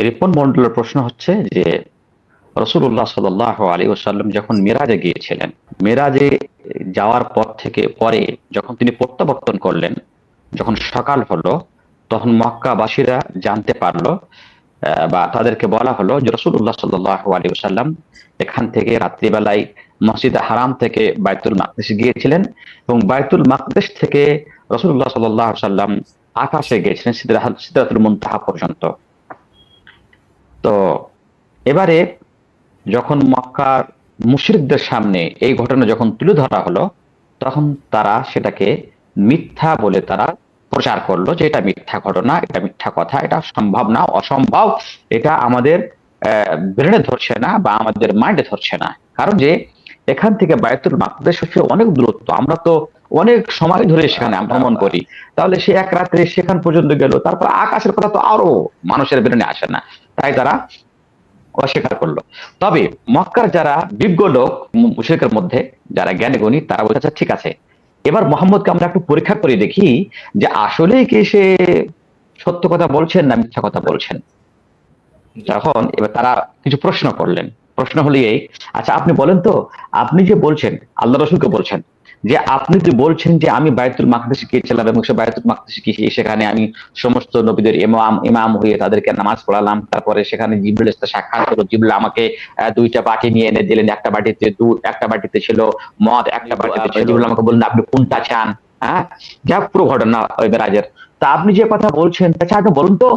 রিপন মন্ডলের প্রশ্ন হচ্ছে যে রাসূলুল্লাহ সাল্লাল্লাহু আলাইহি ওয়াসাল্লাম যখন মিরাজে গিয়েছিলেন, মিরাজে যাওয়ার পর থেকে পরে যখন তিনি প্রত্যাবর্তন করলেন, যখন সকাল হলো, তখন মক্কাবাসীরা জানতে পারলো বা তাদেরকে বলা হলো যে রাসূলুল্লাহ সাল্লাল্লাহু আলাইহি ওয়াসাল্লাম এখান থেকে রাত্রিবেলায় মসজিদে হারাম থেকে বাইতুল মাকদিস গিয়েছিলেন এবং বাইতুল মাকদিস থেকে রাসূলুল্লাহ সাল্লাল্লাহু আলাইহি ওয়াসাল্লাম আকাশে গিয়েছিলেন সিদরাতুল মুনতাহা পর্যন্ত। তো এবারে যখন মক্কার মুশরিকদের সামনে এই ঘটনা যখন তুলে ধরা হলো, তখন তারা সেটাকে মিথ্যা বলে তারা প্রচার করলো যে এটা মিথ্যা ঘটনা, এটা মিথ্যা কথা, এটা সম্ভব না, অসম্ভব, এটা আমাদের ব্রেনে ধরছে না বা আমাদের মাইন্ডে ধরছে না। কারণ যে এখান থেকে বায়তুল মাকদিস হচ্ছে অনেক দূরত্ব, আমরা তো অনেক সময় ধরে সেখানে ভ্রমণ করি, তাহলে সে এক রাত্রে সেখান পর্যন্ত গেল, তারপর আকাশের কথা তো আরো মানুষের ব্রেনে আসে না, তাই তারা অস্বীকার করলো। তবে মক্কার যারা বিজ্ঞ লোক মুশরিকের মধ্যে যারা জ্ঞানী গুণী, তারা বলছে আচ্ছা ঠিক আছে, এবার মোহাম্মদকে আমরা একটু পরীক্ষা করে দেখি যে আসলেই কি সে সত্য কথা বলছেন না মিথ্যা কথা বলছেন। তখন এবার তারা কিছু প্রশ্ন করলেন। প্রশ্ন হলো এই, আচ্ছা আপনি বলেন তো, আপনি যে বলছেন, আল্লাহ রসুলকে বলছেন যে আপনি যে বলছেন যে আমি বায়তুল মাকদিসে গিয়েছিলাম এবং সে বায়তুল মাকদিসে গিয়ে সেখানে আমি সমস্ত নবীদের ইমাম ইমাম হয়ে তাদেরকে নামাজ পড়ালাম, তারপরে সেখানে জিবরিলের সাথে সাক্ষাৎ হলো, জিবরিল আমাকে দুইটা বাটি নিয়ে এনে দিলেন, একটা বাটিতে দুধ, একটা বাটিতে ছিল মদ, একটা বাটিতে ছিল, জিবরিল আমাকে বললেন আপনি কোনটা চান। হ্যাঁ, যা পুরো ঘটনা ওই মেরাজের। তা আপনি যে কথা বলছেন, আচ্ছা আপনি বলুন তো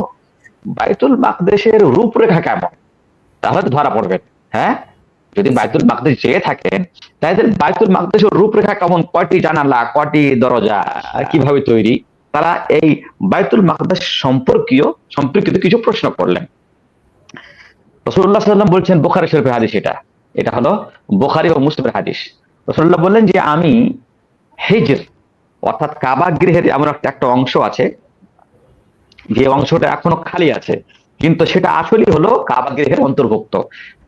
বাইতুল মাকদেশের রূপরেখা কেমন, তাহলে তো ধরা পড়বেন। হ্যাঁ, যদি বাইতুল মাকদেশ যেয়ে থাকেন, তাহলে বাইতুল মাকদেশের রূপরেখা কেমন, কয়টি জানালা, কয়টি দরজা, কিভাবে তৈরি, তারা এই বাইতুল মাকদেশ সম্পর্কিত কিছু প্রশ্ন করলেন। রাসূলুল্লাহ সাল্লাল্লাহু আলাইহি ওয়াসাল্লাম বলছেন, বুখারী শরীফের হাদিস, এটা হলো বুখারী ও মুসলিমের হাদিস। রাসূলুল্লাহ বললেন যে আমি হিজর অর্থাৎ কাবা গৃহের এমন একটা অংশ আছে যে অংশটা এখনো খালি আছে, কিন্তু সেটা আসলেই হলো কাবা গৃহের অন্তর্ভুক্ত।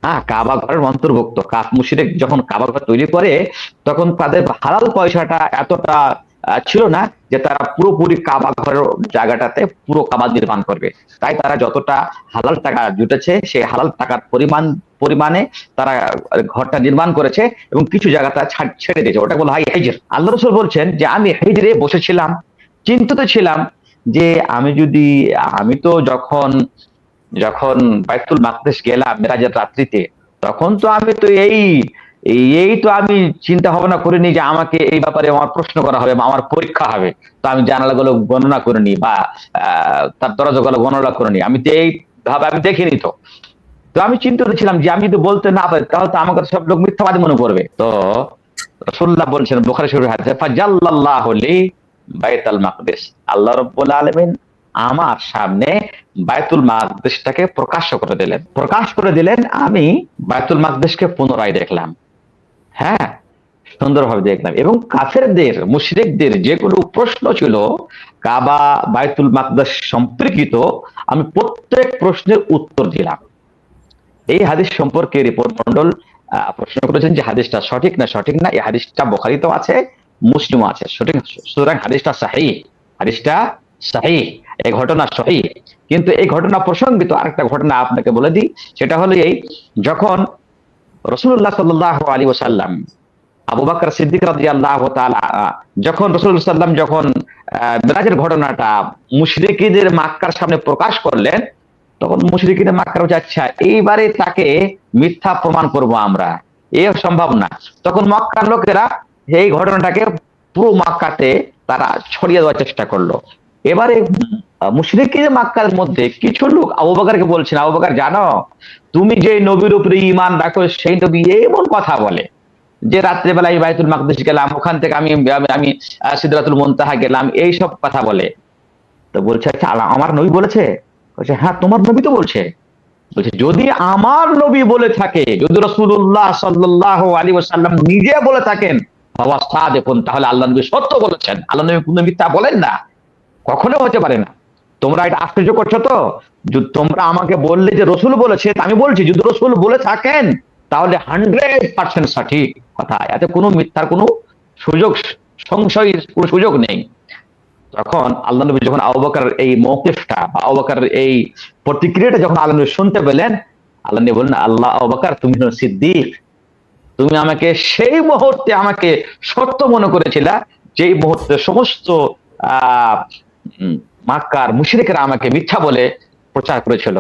হ্যাঁ, কাবা ঘরের অন্তর্ভুক্ত। মুশরিক যখন কাবা ঘর তৈরি করে, তখন তাদের হালাল পয়সাটা এতটা ছিল না যে তারা পুরোপুরি কাবা ঘরের জায়গাটাতে পুরো কাবা নির্মাণ করবে। তাই তারা যতটা হালাল টাকা জুটেছে সেই হালাল টাকার পরিমাণে তারা ঘরটা নির্মাণ করেছে এবং কিছু জায়গাটা ছেড়ে দিয়েছে, ওটা বলা হয় হিজর। আল্লাহ রাসূল বলছেন যে আমি হিজরে বসেছিলাম, চিন্তিত ছিলাম যে আমি তো যখন যখন বাইতুল মাকদিস গেলাম মেরাজের রাত্রিতে, তখন তো আমি তো এই তো আমি চিন্তা ভাবনা করিনি যে আমাকে এই ব্যাপারে আমার প্রশ্ন করা হবে, আমার পরীক্ষা হবে। তো আমি জানালাগুলো গণনা করিনি বা তার দরজাগুলো গণনা করিনি, আমি তো এই ভাবে আমি দেখিনি। তো তো আমি চিন্তিত ছিলাম যে আমি যদি বলতে না পারি তাহলে তো আমাকে সব লোক মিথ্যাবাদী মনে করবে। তো রাসূলুল্লাহ বলছেন বুখারী শরীফের হাদিসে, ফাজাল্লাল্লাহু লি বাইতুল মাকদিস, আল্লাহ রাব্বুল আলামিন আমার সামনে বাইতুল মাকদিসটাকে প্রকাশ করে দিলেন। আমি বাইতুল মাকদিসকে পুনরায় দেখলাম। হ্যাঁ, সুন্দরভাবে দেখলাম এবং কাফেরদের মুশরিকদের যেগুলো প্রশ্ন ছিল কাবা বাইতুল মাকদিস সম্পর্কিত, আমি প্রত্যেক প্রশ্নের উত্তর দিলাম। এই হাদিস সম্পর্কে রিপোর্ট মন্ডল প্রশ্ন করেছেন যে হাদিসটা সঠিক না। এই হাদিসটা বুখারীতেও আছে, মুসলিমও আছে, সঠিক, সুতরাং হাদিসটা সহিহ, এই ঘটনা সহিহ। কিন্তু এই ঘটনা প্রসঙ্গিত আরেকটা ঘটনা আপনাকে বলে দিই, সেটা হলো এই, যখন রাসূলুল্লাহ সাল্লাল্লাহু আলাইহি ওয়াসাল্লাম আবু বকর সিদ্দিক রাদিয়াল্লাহু তাআলা যখন রাসূলুল্লাহ সাল্লাল্লাহু আলাইহি ওয়াসাল্লাম যখন মেরাজের ঘটনাটা মুশরিকদের মক্কার সামনে প্রকাশ করলেন, তখন মুশরিকিনে মক্কা বলছে আচ্ছা এইবারে তাকে মিথ্যা প্রমাণ করব আমরা, এ সম্ভব না। তখন মক্কার লোকেরা এই ঘটনাটাকে পুরো মক্কাতে তারা ছড়িয়ে দেওয়ার চেষ্টা করলো। এবারে মুশরিকিনে মক্কার মধ্যে কিছু লোক আবু বকরকে বলছেন, আবু বকর জানো, তুমি যে নবীর উপরে ঈমান রাখো সেই নবী এমন কথা বলে যে রাত্রেবেলায় বাইতুল মাকদিস গেলাম, ওখান থেকে আমি আমি সিদরাতুল মুনতাহা গেলাম, এই সব কথা বলে। তো বলছে আচ্ছা আমার নবী বলেছে? বলছে হ্যাঁ তোমার নবী তো বলছে। বলছে যদি আমার নবী বলে থাকে, যদি রাসূলুল্লাহ সাল্লাল্লাহু আলাইহি ওয়াসাল্লাম নিজে বলে থাকেন, বাবা সাদেকুন, তাহলে আল্লাহ নবী সত্য বলেছেন, আল্লাহ নবী কোনো মিথ্যা বলেন না, কখনো হতে পারে না। তোমরা এটা আশ্চর্য করছো তো, তোমরা আমাকে বললে যে রসুল বলেছে, আমি বলছি যদি রসুল বলে থাকেন তাহলে 100% সঠিক কথা, এতে কোনো মিথ্যার কোনো সুযোগ, সংশয়ের কোনো সুযোগ নেই। তখন আল্লাহ নবী যখন আবু বকরের এই মওকিফটা বা আবু বকরের এই প্রতিক্রিয়াটা যখন আল্লাহ নবী শুনতে পেলেন, আল্লাহ নবী বললেন, আল্লাহ আবু বকর তুমি হলো সিদ্দিক, তুমি আমাকে সেই মুহূর্তে আমাকে সত্য মনে করেছিলা, যেই মুহূর্তে সমস্ত আহ মক্কার মুশরিকরা আমাকে মিথ্যা বলে প্রচার করেছিল।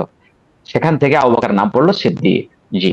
সেখান থেকে আবু বকরের নাম পড়লো সিদ্দিক।